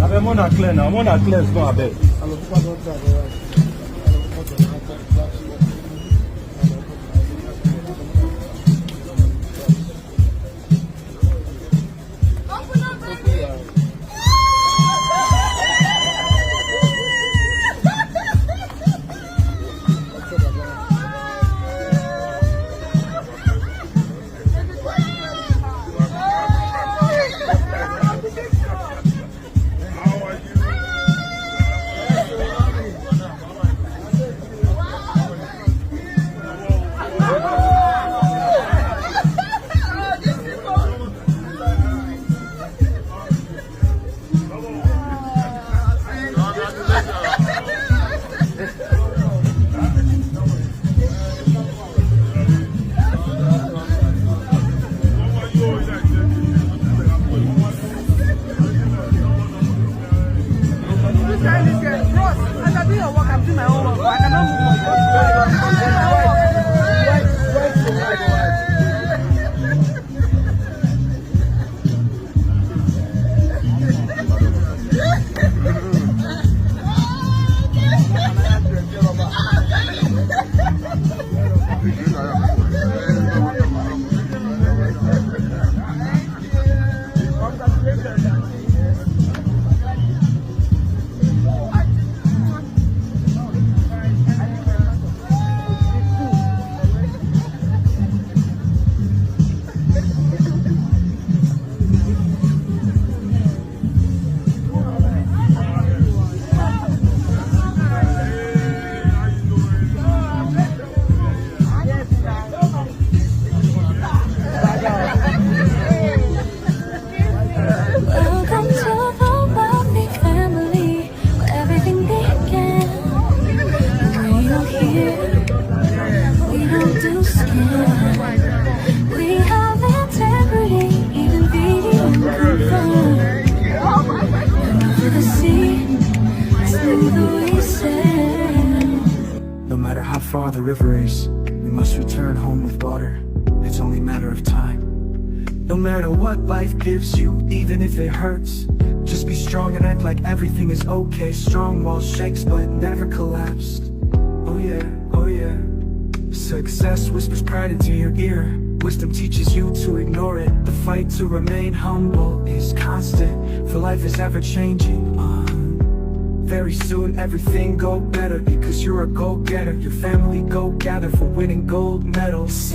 Avec mon acclé, non, mon acclé, c'est bon avec. No matter how far the river is, we must return home with water. It's only a matter of time. No matter what life gives you, even if it hurts, just be strong and act like everything is okay. Strong walls shakes but never collapsed. Oh yeah, oh yeah. Success whispers pride into your ear. Wisdom teaches you to ignore it. The fight to remain humble is constant, for life is ever changing. Very soon everything go better, because you're a go-getter. Your family go gather for winning gold medals.